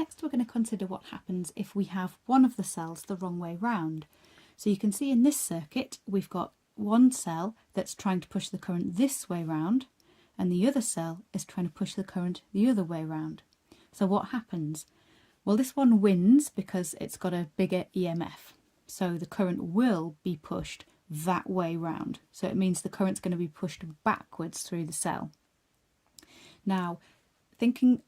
next we're going to consider what happens if we have one of the cells the wrong way round. So you can see in this circuit we've got one cell that's trying to push the current this way round, and the other cell is trying to push the current the other way round. So what happens? Well, this one wins because it's got a bigger EMF. So the current will be pushed that way round. So it means the current's going to be pushed backwards through the cell. Now, thinking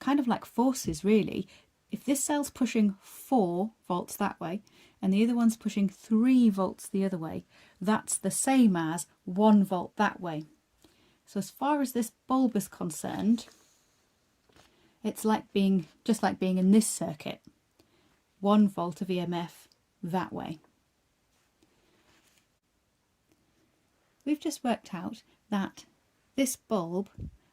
kind of like forces really, if this cell's pushing 4 volts that way and the other one's pushing 3 volts the other way, that's the same as 1 volt that way. So as far as this bulb is concerned, it's like just like being in this circuit, 1 volt of EMF that way. We've just worked out that this bulb,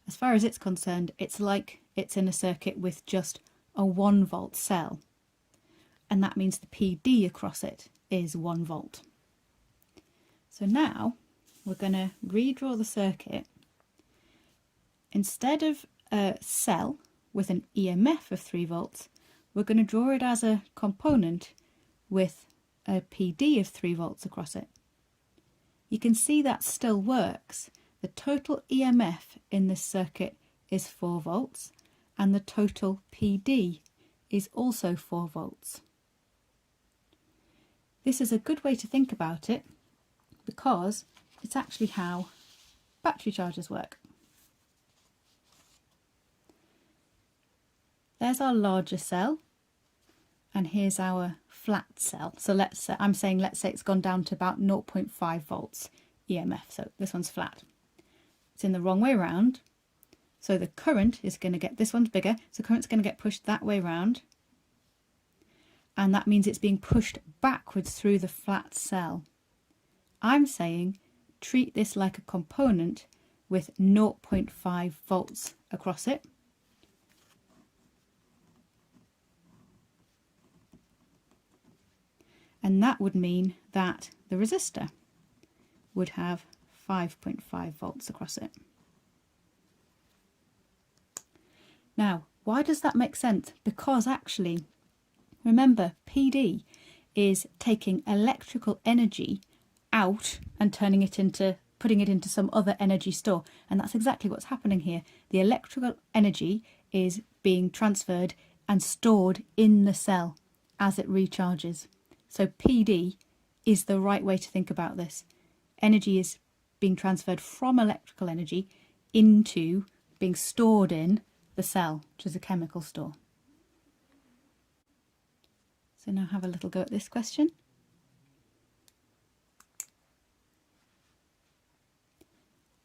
as far as it's concerned, it's like it's in a circuit with just a 1 volt cell, and that means the PD across it is 1 volt. So now we're going to redraw the circuit. Instead of a cell with an EMF of 3 volts, we're going to draw it as a component with a PD of 3 volts across it. You can see that still works. The total EMF in this circuit is 4 volts and the total PD is also 4 volts. This is a good way to think about it because it's actually how battery chargers work. There's our larger cell and here's our flat cell. So let's say it's gone down to about 0.5 volts EMF. So this one's flat. It's in the wrong way round. So the current is going to get, this one's bigger, so current's going to get pushed that way round. And that means it's being pushed backwards through the flat cell. I'm saying treat this like a component with 0.5 volts across it. And that would mean that the resistor would have 5.5 volts across it. Now, why does that make sense? Because actually, remember, PD is taking electrical energy out and putting it into some other energy store. And that's exactly what's happening here. The electrical energy is being transferred and stored in the cell as it recharges. So PD is the right way to think about this. Energy is being transferred from electrical energy into being stored in the cell, which is a chemical store. So now have a little go at this question.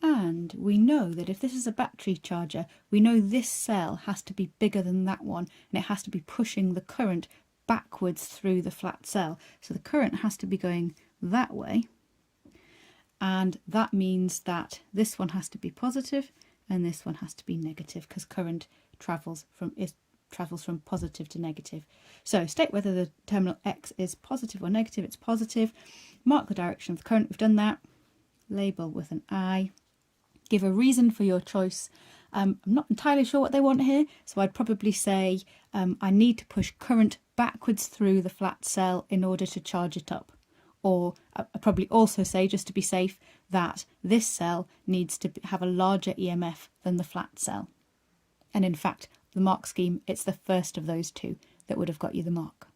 And we know that if this is a battery charger, we know this cell has to be bigger than that one, and it has to be pushing the current backwards through the flat cell. So the current has to be going that way, and that means that this one has to be positive and this one has to be negative because current travels from positive to negative. So state whether the terminal X is positive or negative. It's positive. Mark the direction of the current. We've done that. Label with an I. Give a reason for your choice. I'm not entirely sure what they want here, so I'd probably say I need to push current backwards through the flat cell in order to charge it up. Or I'd probably also say, just to be safe, that this cell needs to have a larger EMF than the flat cell. And in fact, the mark scheme, it's the first of those two that would have got you the mark.